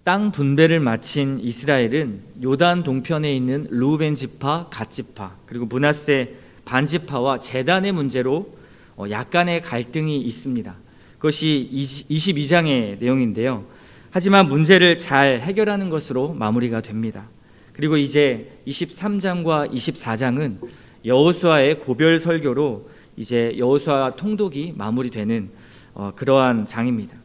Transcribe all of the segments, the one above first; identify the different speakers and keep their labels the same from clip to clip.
Speaker 1: 땅 분배를 마친 이스라엘은 요단 동편에 있는 르우벤 지파, 갓 지파, 그리고 므낫세 반 지파와 제단의 문제로 약간의 갈등이 있습니다. 그것이 22장의 내용인데요. 하지만 문제를 잘 해결하는 것으로 마무리가 됩니다. 그리고 이제 23장과 24장은 여호수아의 고별 설교로 이제 여호수아 통독이 마무리되는 그러한 장입니다.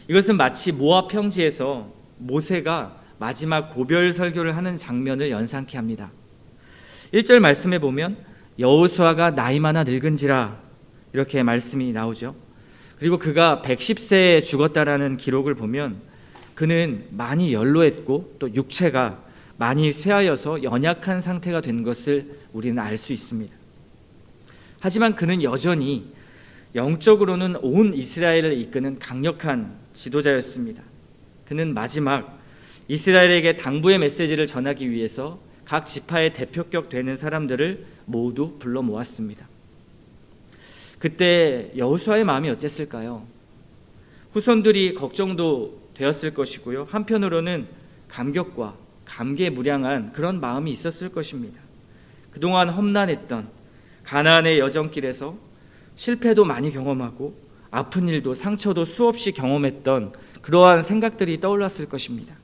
Speaker 1: 이것은 마치 모압 평지에서 모세가 마지막 고별 설교를 하는 장면을 연상케 합니다. 1절 말씀에 보면 여호수아가 나이 많아 늙은지라 이렇게 말씀이 나오죠. 그리고 그가 110세에 죽었다라는 기록을 보면 그는 많이 연로했고 또 육체가 많이 쇠하여서 연약한 상태가 된 것을 우리는 알 수 있습니다. 하지만 그는 여전히 영적으로는 온 이스라엘을 이끄는 강력한 지도자였습니다. 그는 마지막 이스라엘에게 당부의 메시지를 전하기 위해서 각 지파의 대표격 되는 사람들을 모두 불러 모았습니다. 그때 여호수아의 마음이 어땠을까요? 후손들이 걱정도 되었을 것이고요. 한편으로는 감격과 감개무량한 그런 마음이 있었을 것입니다. 그동안 험난했던 가나안의 여정길에서 실패도 많이 경험하고 아픈 일도 상처도 수없이 경험했던 그러한 생각들이 떠올랐을 것입니다.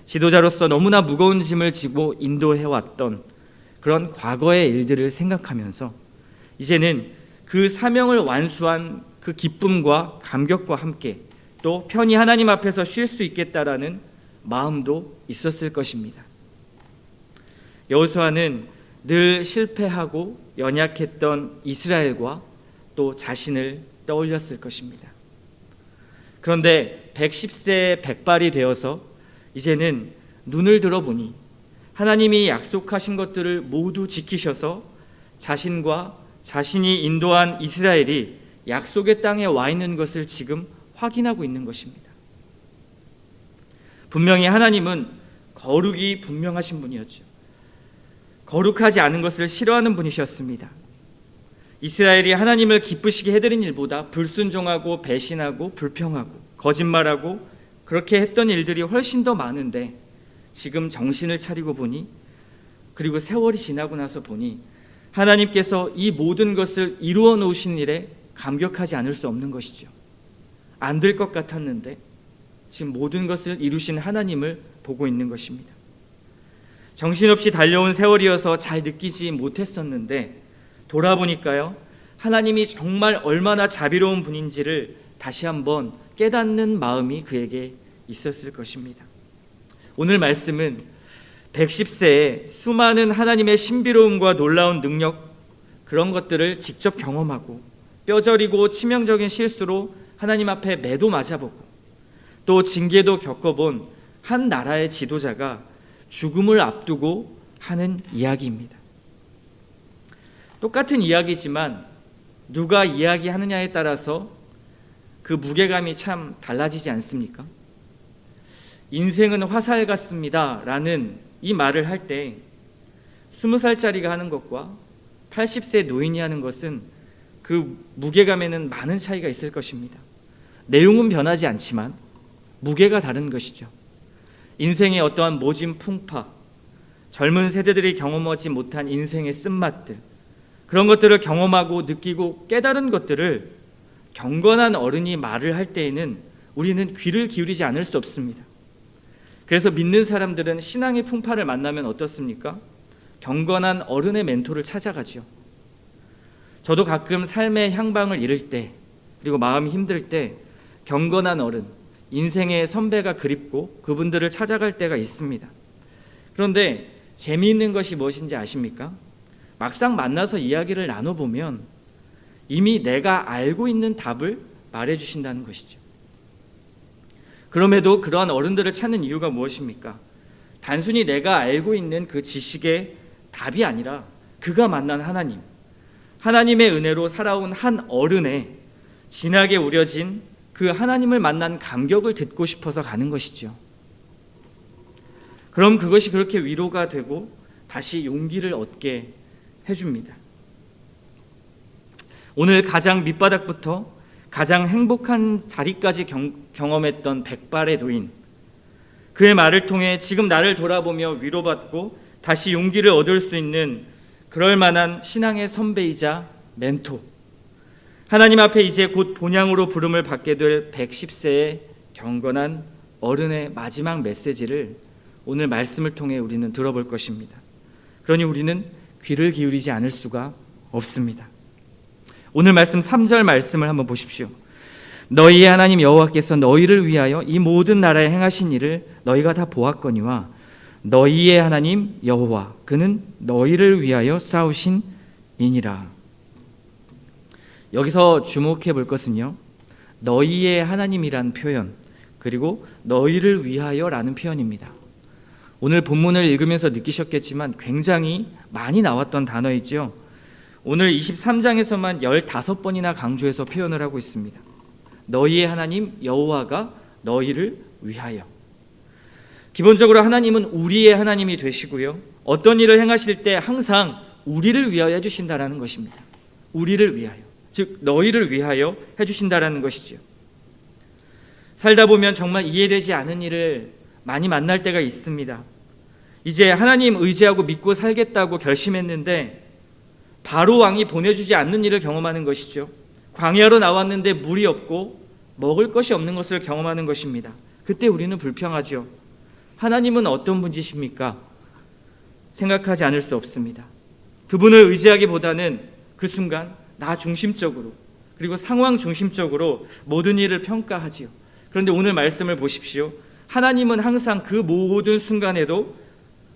Speaker 1: 지도자로서 너무나 무거운 짐을 지고 인도해왔던 그런 과거의 일들을 생각하면서 이제는 그 사명을 완수한 그 기쁨과 감격과 함께 또 편히 하나님 앞에서 쉴 수 있겠다라는 마음도 있었을 것입니다. 여호수아는 늘 실패하고 연약했던 이스라엘과 또 자신을 떠올렸을 것입니다. 그런데 110세의 백발이 되어서 이제는 눈을 들어보니 하나님이 약속하신 것들을 모두 지키셔서 자신과 자신이 인도한 이스라엘이 약속의 땅에 와 있는 것을 지금 확인하고 있는 것입니다. 분명히 하나님은 거룩이 분명하신 분이었죠. 거룩하지 않은 것을 싫어하는 분이셨습니다. 이스라엘이 하나님을 기쁘시게 해드린 일보다 불순종하고 배신하고 불평하고 거짓말하고 그렇게 했던 일들이 훨씬 더 많은데 지금 정신을 차리고 보니 그리고 세월이 지나고 나서 보니 하나님께서 이 모든 것을 이루어 놓으신 일에 감격하지 않을 수 없는 것이죠. 안 될 것 같았는데 지금 모든 것을 이루신 하나님을 보고 있는 것입니다. 정신없이 달려온 세월이어서 잘 느끼지 못했었는데 돌아보니까요, 하나님이 정말 얼마나 자비로운 분인지를 다시 한번 깨닫는 마음이 그에게 있었을 것입니다. 오늘 말씀은 110세에 수많은 하나님의 신비로움과 놀라운 능력, 그런 것들을 직접 경험하고 뼈저리고 치명적인 실수로 하나님 앞에 매도 맞아보고 또 징계도 겪어본 한 나라의 지도자가 죽음을 앞두고 하는 이야기입니다. 똑같은 이야기지만 누가 이야기하느냐에 따라서 그 무게감이 참 달라지지 않습니까? 인생은 화살 같습니다 라는 이 말을 할 때 20살짜리가 하는 것과 80세 노인이 하는 것은 그 무게감에는 많은 차이가 있을 것입니다. 내용은 변하지 않지만 무게가 다른 것이죠. 인생의 어떠한 모진 풍파, 젊은 세대들이 경험하지 못한 인생의 쓴맛들, 그런 것들을 경험하고 느끼고 깨달은 것들을 경건한 어른이 말을 할 때에는 우리는 귀를 기울이지 않을 수 없습니다. 그래서 믿는 사람들은 신앙의 풍파를 만나면 어떻습니까? 경건한 어른의 멘토를 찾아가죠. 저도 가끔 삶의 향방을 잃을 때 그리고 마음이 힘들 때 경건한 어른, 인생의 선배가 그립고 그분들을 찾아갈 때가 있습니다. 그런데 재미있는 것이 무엇인지 아십니까? 막상 만나서 이야기를 나눠보면 이미 내가 알고 있는 답을 말해주신다는 것이죠. 그럼에도 그러한 어른들을 찾는 이유가 무엇입니까? 단순히 내가 알고 있는 그 지식의 답이 아니라 그가 만난 하나님, 하나님의 은혜로 살아온 한 어른의 진하게 우려진 그 하나님을 만난 감격을 듣고 싶어서 가는 것이죠. 그럼 그것이 그렇게 위로가 되고 다시 용기를 얻게 해줍니다. 오늘 가장 밑바닥부터 가장 행복한 자리까지 경험했던 백발의 노인, 그의 말을 통해 지금 나를 돌아보며 위로받고 다시 용기를 얻을 수 있는 그럴 만한 신앙의 선배이자 멘토, 하나님 앞에 이제 곧 본향으로 부름을 받게 될 110세의 경건한 어른의 마지막 메시지를 오늘 말씀을 통해 우리는 들어볼 것입니다. 그러니 우리는 귀를 기울이지 않을 수가 없습니다. 오늘 말씀 3절 말씀을 한번 보십시오. 너희의 하나님 여호와께서 너희를 위하여 이 모든 나라에 행하신 일을 너희가 다 보았거니와 너희의 하나님 여호와 그는 너희를 위하여 싸우신 이니라. 여기서 주목해 볼 것은요, 너희의 하나님이란 표현, 그리고 너희를 위하여라는 표현입니다. 오늘 본문을 읽으면서 느끼셨겠지만 굉장히 많이 나왔던 단어이죠. 오늘 23장에서만 15번이나 강조해서 표현을 하고 있습니다. 너희의 하나님 여호와가 너희를 위하여. 기본적으로 하나님은 우리의 하나님이 되시고요, 어떤 일을 행하실 때 항상 우리를 위하여 해주신다라는 것입니다. 우리를 위하여, 즉 너희를 위하여 해주신다라는 것이죠. 살다 보면 정말 이해되지 않은 일을 많이 만날 때가 있습니다. 이제 하나님 의지하고 믿고 살겠다고 결심했는데 바로 왕이 보내주지 않는 일을 경험하는 것이죠. 광야로 나왔는데 물이 없고 먹을 것이 없는 것을 경험하는 것입니다. 그때 우리는 불평하죠. 하나님은 어떤 분이십니까? 생각하지 않을 수 없습니다. 그분을 의지하기보다는 그 순간 나 중심적으로, 그리고 상황 중심적으로 모든 일을 평가하지요. 그런데 오늘 말씀을 보십시오. 하나님은 항상 그 모든 순간에도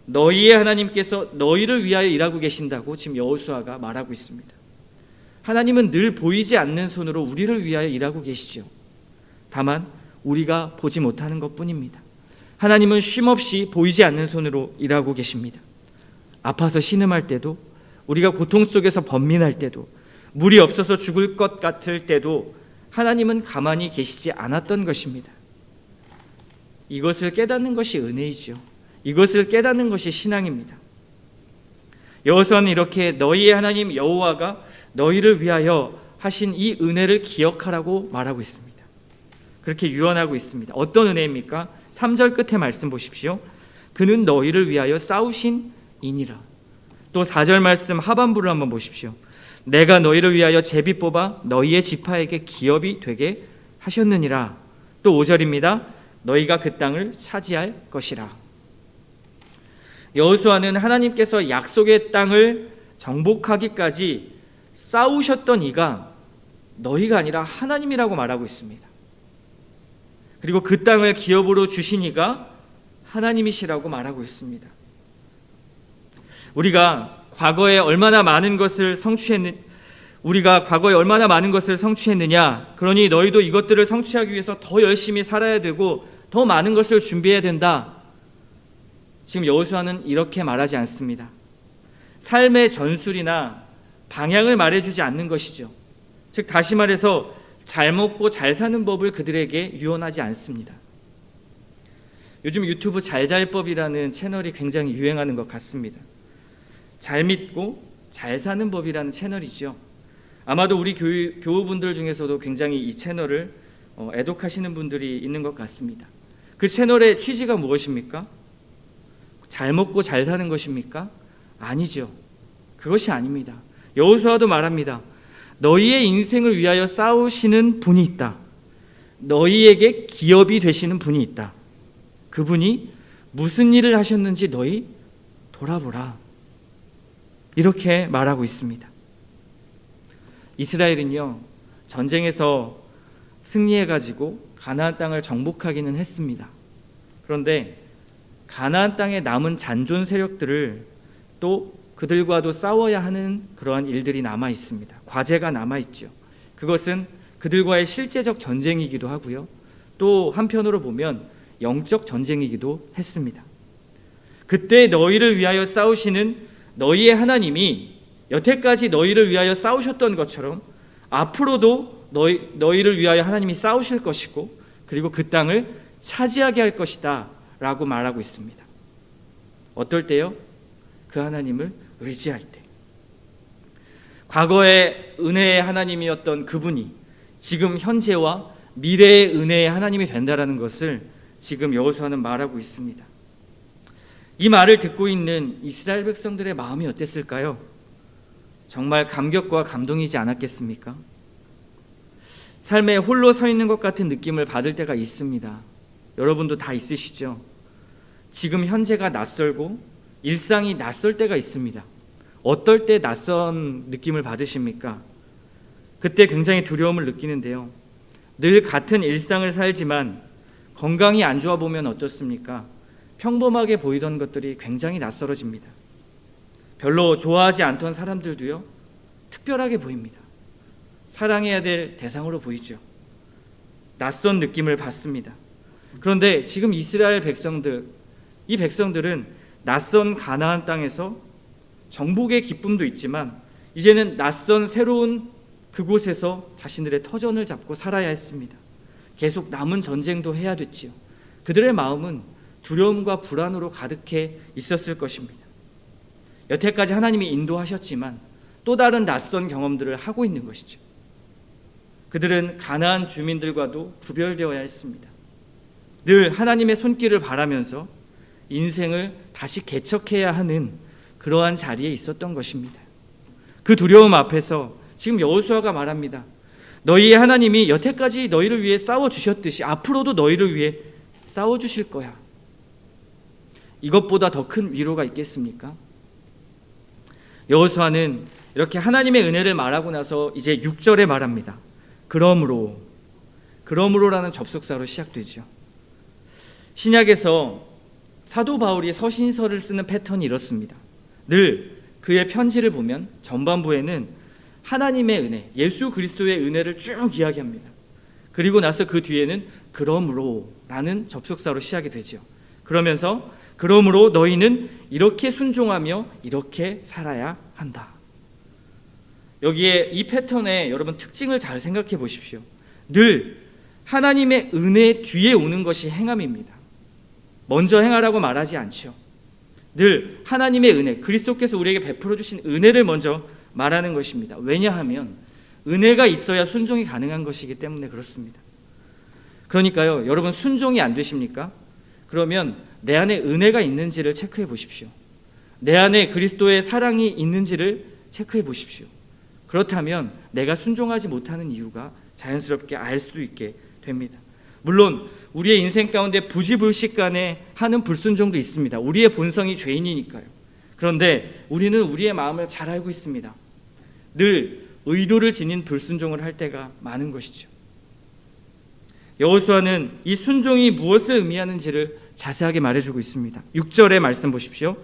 Speaker 1: 너희의 하나님께서 너희를 위하여 일하고 계신다고 지금 여호수아가 말하고 있습니다. 하나님은 늘 보이지 않는 손으로 우리를 위하여 일하고 계시죠. 다만 우리가 보지 못하는 것뿐입니다. 하나님은 쉼없이 보이지 않는 손으로 일하고 계십니다. 아파서 신음할 때도, 우리가 고통 속에서 번민할 때도, 물이 없어서 죽을 것 같을 때도 하나님은 가만히 계시지 않았던 것입니다. 이것을 깨닫는 것이 은혜이죠. 이것을 깨닫는 것이 신앙입니다. 여호수아는 이렇게 너희의 하나님 여호와가 너희를 위하여 하신 이 은혜를 기억하라고 말하고 있습니다. 그렇게 유언하고 있습니다. 어떤 은혜입니까? 3절 끝에 말씀 보십시오. 그는 너희를 위하여 싸우신 이니라. 또 4절 말씀 하반부를 한번 보십시오. 내가 너희를 위하여 제비 뽑아 너희의 지파에게 기업이 되게 하셨느니라. 또 5절입니다. 너희가 그 땅을 차지할 것이라. 여호수아는 하나님께서 약속의 땅을 정복하기까지 싸우셨던 이가 너희가 아니라 하나님이라고 말하고 있습니다. 그리고 그 땅을 기업으로 주신 이가 하나님이시라고 말하고 있습니다. 우리가 과거에 얼마나 많은 것을 성취했느냐, 그러니 너희도 이것들을 성취하기 위해서 더 열심히 살아야 되고 더 많은 것을 준비해야 된다. 지금 여호수아는 이렇게 말하지 않습니다. 삶의 전술이나 방향을 말해주지 않는 것이죠. 즉 다시 말해서 잘 먹고 잘 사는 법을 그들에게 유언하지 않습니다. 요즘 유튜브 잘잘법이라는 채널이 굉장히 유행하는 것 같습니다. 잘 믿고 잘 사는 법이라는 채널이죠. 아마도 우리 교우분들 중에서도 굉장히 이 채널을 애독하시는 분들이 있는 것 같습니다. 그 채널의 취지가 무엇입니까? 잘 먹고 잘 사는 것입니까? 아니죠. 그것이 아닙니다. 여호수아도 말합니다. 너희의 인생을 위하여 싸우시는 분이 있다. 너희에게 기업이 되시는 분이 있다. 그분이 무슨 일을 하셨는지 너희 돌아보라. 이렇게 말하고 있습니다. 이스라엘은요, 전쟁에서 승리해가지고 가나안 땅을 정복하기는 했습니다. 그런데 가나안 땅에 남은 잔존 세력들을 또 그들과도 싸워야 하는 그러한 일들이 남아 있습니다. 과제가 남아 있죠. 그것은 그들과의 실제적 전쟁이기도 하고요. 또 한편으로 보면 영적 전쟁이기도 했습니다. 그때 너희를 위하여 싸우시는 너희의 하나님이 여태까지 너희를 위하여 싸우셨던 것처럼 앞으로도 너희를 위하여 하나님이 싸우실 것이고, 그리고 그 땅을 차지하게 할 것이다 라고 말하고 있습니다. 어떨 때요? 그 하나님을 의지할 때. 과거의 은혜의 하나님이었던 그분이 지금 현재와 미래의 은혜의 하나님이 된다라는 것을 지금 여호수아는 말하고 있습니다. 이 말을 듣고 있는 이스라엘 백성들의 마음이 어땠을까요? 정말 감격과 감동이지 않았겠습니까? 삶에 홀로 서 있는 것 같은 느낌을 받을 때가 있습니다. 여러분도 다 있으시죠? 지금 현재가 낯설고 일상이 낯설 때가 있습니다. 어떨 때 낯선 느낌을 받으십니까? 그때 굉장히 두려움을 느끼는데요. 늘 같은 일상을 살지만 건강이 안 좋아 보면 어떻습니까? 평범하게 보이던 것들이 굉장히 낯설어집니다. 별로 좋아하지 않던 사람들도요, 특별하게 보입니다. 사랑해야 될 대상으로 보이죠. 낯선 느낌을 받습니다. 그런데 지금 이스라엘 백성들, 이 백성들은 낯선 가나안 땅에서 정복의 기쁨도 있지만 이제는 낯선 새로운 그곳에서 자신들의 터전을 잡고 살아야 했습니다. 계속 남은 전쟁도 해야 됐지요. 그들의 마음은 두려움과 불안으로 가득해 있었을 것입니다. 여태까지 하나님이 인도하셨지만 또 다른 낯선 경험들을 하고 있는 것이죠. 그들은 가나안 주민들과도 구별되어야 했습니다. 늘 하나님의 손길을 바라면서 인생을 다시 개척해야 하는 그러한 자리에 있었던 것입니다. 그 두려움 앞에서 지금 여호수아가 말합니다. 너희의 하나님이 여태까지 너희를 위해 싸워주셨듯이 앞으로도 너희를 위해 싸워주실 거야. 이것보다 더 큰 위로가 있겠습니까? 여호수아는 이렇게 하나님의 은혜를 말하고 나서 이제 6절에 말합니다. 그러므로라는 접속사로 시작되죠. 신약에서 사도 바울이 서신서를 쓰는 패턴이 이렇습니다. 늘 그의 편지를 보면 전반부에는 하나님의 은혜, 예수 그리스도의 은혜를 쭉 이야기합니다. 그리고 나서 그 뒤에는 그러므로라는 접속사로 시작이 되죠. 그러면서 그러므로 너희는 이렇게 순종하며 이렇게 살아야 한다. 여기에 이 패턴의 여러분 특징을 잘 생각해 보십시오. 늘 하나님의 은혜 뒤에 오는 것이 행함입니다. 먼저 행하라고 말하지 않죠. 늘 하나님의 은혜, 그리스도께서 우리에게 베풀어 주신 은혜를 먼저 말하는 것입니다. 왜냐하면 은혜가 있어야 순종이 가능한 것이기 때문에 그렇습니다. 그러니까요, 여러분 순종이 안 되십니까? 그러면 내 안에 은혜가 있는지를 체크해 보십시오. 내 안에 그리스도의 사랑이 있는지를 체크해 보십시오. 그렇다면 내가 순종하지 못하는 이유가 자연스럽게 알 수 있게 됩니다. 물론 우리의 인생 가운데 부지불식간에 하는 불순종도 있습니다. 우리의 본성이 죄인이니까요. 그런데 우리는 우리의 마음을 잘 알고 있습니다. 늘 의도를 지닌 불순종을 할 때가 많은 것이죠. 여호수아는 이 순종이 무엇을 의미하는지를 자세하게 말해주고 있습니다. 6절의 말씀 보십시오.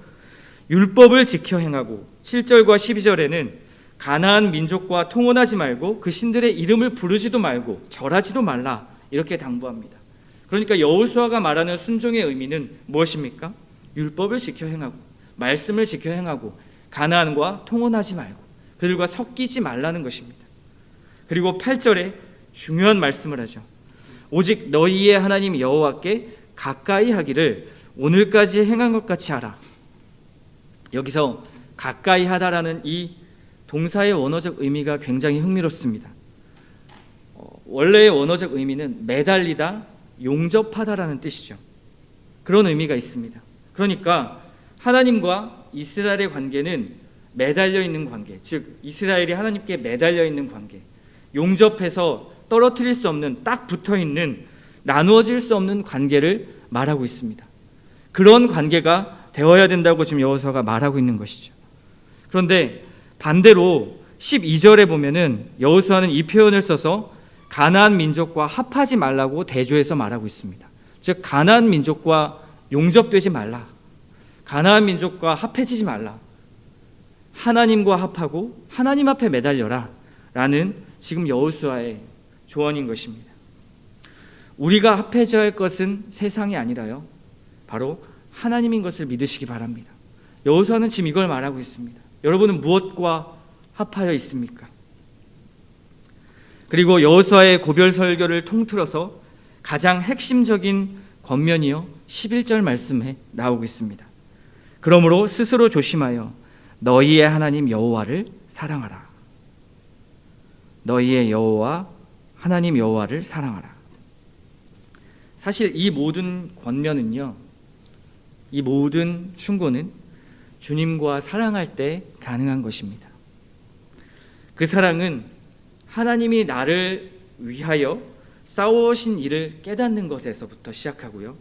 Speaker 1: 율법을 지켜 행하고 7절과 12절에는 가나안 민족과 통혼하지 말고 그 신들의 이름을 부르지도 말고 절하지도 말라 이렇게 당부합니다. 그러니까 여호수아가 말하는 순종의 의미는 무엇입니까? 율법을 지켜 행하고 말씀을 지켜 행하고 가나안과 통혼하지 말고 그들과 섞이지 말라는 것입니다. 그리고 8절에 중요한 말씀을 하죠. 오직 너희의 하나님 여호와께 가까이 하기를 오늘까지 행한 것 같이 하라. 여기서 가까이 하다라는 이 동사의 원어적 의미가 굉장히 흥미롭습니다. 원래의 원어적 의미는 매달리다, 용접하다라는 뜻이죠. 그런 의미가 있습니다. 그러니까 하나님과 이스라엘의 관계는 매달려 있는 관계, 즉 이스라엘이 하나님께 매달려 있는 관계, 용접해서 떨어뜨릴 수 없는, 딱 붙어있는, 나누어질 수 없는 관계를 말하고 있습니다. 그런 관계가 되어야 된다고 지금 여호수아가 말하고 있는 것이죠. 그런데 반대로 12절에 보면은 여호수아는 이 표현을 써서 가나안 민족과 합하지 말라고 대조해서 말하고 있습니다. 즉 가나안 민족과 용접되지 말라, 가나안 민족과 합해지지 말라, 하나님과 합하고 하나님 앞에 매달려라 라는 지금 여호수아의 조언인 것입니다. 우리가 합해져야 할 것은 세상이 아니라요, 바로 하나님인 것을 믿으시기 바랍니다. 여호수아는 지금 이걸 말하고 있습니다. 여러분은 무엇과 합하여 있습니까? 그리고 여호수아의 고별 설교를 통틀어서 가장 핵심적인 권면이요 11절 말씀에 나오고 있습니다. 그러므로 스스로 조심하여 너희의 하나님 여호와를 사랑하라. 너희의 여호와 하나님 여호와를 사랑하라. 사실 이 모든 권면은요, 이 모든 충고는 주님과 사랑할 때 가능한 것입니다. 그 사랑은 하나님이 나를 위하여 싸우신 일을 깨닫는 것에서부터 시작하고요,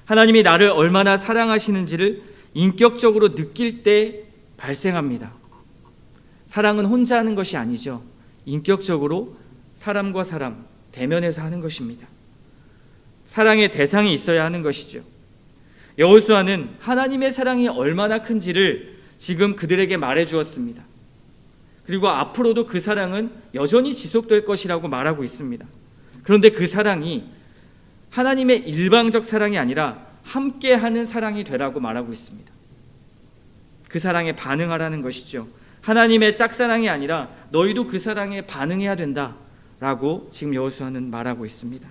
Speaker 1: 하나님이 나를 얼마나 사랑하시는지를 인격적으로 느낄 때 발생합니다. 사랑은 혼자 하는 것이 아니죠. 인격적으로 사람과 사람 대면해서 하는 것입니다. 사랑의 대상이 있어야 하는 것이죠. 여호수아는 하나님의 사랑이 얼마나 큰지를 지금 그들에게 말해 주었습니다. 그리고 앞으로도 그 사랑은 여전히 지속될 것이라고 말하고 있습니다. 그런데 그 사랑이 하나님의 일방적 사랑이 아니라 함께하는 사랑이 되라고 말하고 있습니다. 그 사랑에 반응하라는 것이죠. 하나님의 짝사랑이 아니라 너희도 그 사랑에 반응해야 된다라고 지금 여호수아는 말하고 있습니다.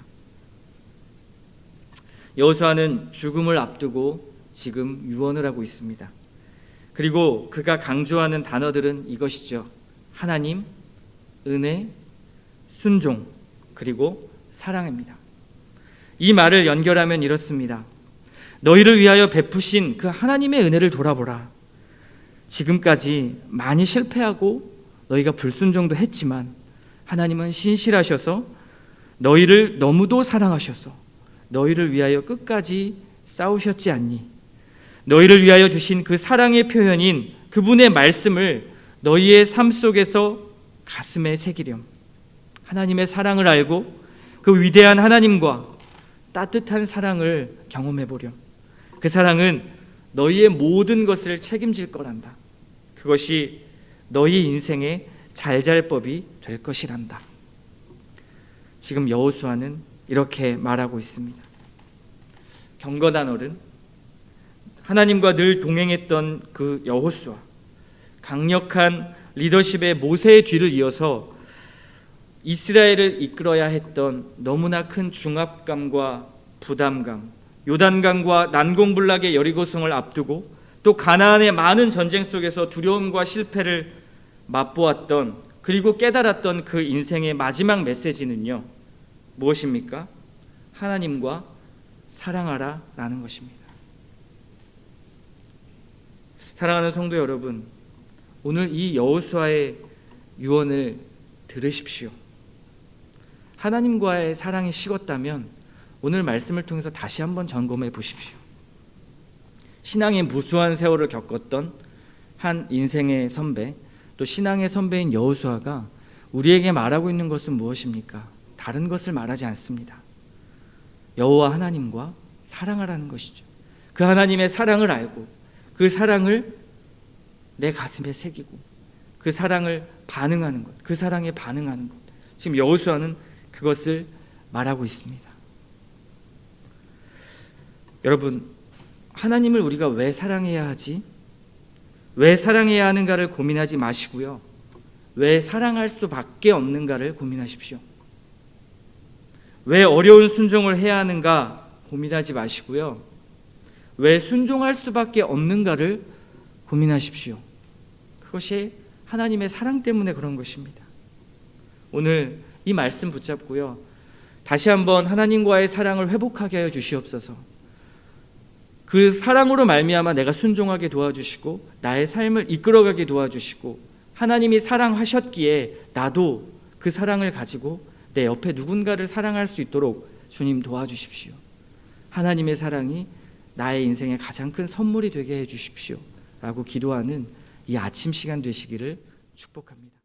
Speaker 1: 여호수아는 죽음을 앞두고 지금 유언을 하고 있습니다. 그리고 그가 강조하는 단어들은 이것이죠. 하나님, 은혜, 순종, 그리고 사랑입니다. 이 말을 연결하면 이렇습니다. 너희를 위하여 베푸신 그 하나님의 은혜를 돌아보라. 지금까지 많이 실패하고 너희가 불순종도 했지만 하나님은 신실하셔서 너희를 너무도 사랑하셔서 너희를 위하여 끝까지 싸우셨지 않니? 너희를 위하여 주신 그 사랑의 표현인 그분의 말씀을 너희의 삶 속에서 가슴에 새기렴. 하나님의 사랑을 알고 그 위대한 하나님과 따뜻한 사랑을 경험해 보렴. 그 사랑은 너희의 모든 것을 책임질 거란다. 그것이 너희 인생의 잘잘법이 될 것이란다. 지금 여호수아는 이렇게 말하고 있습니다. 경건한 어른, 하나님과 늘 동행했던 그 여호수아, 강력한 리더십의 모세의 뒤를 이어서 이스라엘을 이끌어야 했던 너무나 큰 중압감과 부담감, 요단강과 난공불락의 여리고성을 앞두고 또 가나안의 많은 전쟁 속에서 두려움과 실패를 맛보았던, 그리고 깨달았던 그 인생의 마지막 메시지는요, 무엇입니까? 하나님과 사랑하라 라는 것입니다. 사랑하는 성도 여러분, 오늘 이 여호수아의 유언을 들으십시오. 하나님과의 사랑이 식었다면 오늘 말씀을 통해서 다시 한번 점검해 보십시오. 신앙의 무수한 세월을 겪었던 한 인생의 선배, 또 신앙의 선배인 여호수아가 우리에게 말하고 있는 것은 무엇입니까? 다른 것을 말하지 않습니다. 여호와 하나님과 사랑하라는 것이죠. 그 하나님의 사랑을 알고 그 사랑을 내 가슴에 새기고 그 사랑을 반응하는 것, 그 사랑에 반응하는 것. 지금 여호수아는 그것을 말하고 있습니다. 여러분, 하나님을 우리가 왜 사랑해야 하지? 왜 사랑해야 하는가를 고민하지 마시고요, 왜 사랑할 수밖에 없는가를 고민하십시오. 왜 어려운 순종을 해야 하는가 고민하지 마시고요, 왜 순종할 수밖에 없는가를 고민하십시오. 그것이 하나님의 사랑 때문에 그런 것입니다. 오늘 이 말씀 붙잡고요, 다시 한번 하나님과의 사랑을 회복하게 하여 주시옵소서. 그 사랑으로 말미암아 내가 순종하게 도와주시고 나의 삶을 이끌어가게 도와주시고, 하나님이 사랑하셨기에 나도 그 사랑을 가지고 내 옆에 누군가를 사랑할 수 있도록 주님 도와주십시오. 하나님의 사랑이 나의 인생의 가장 큰 선물이 되게 해 주십시오 라고 기도하는 이 아침 시간 되시기를 축복합니다.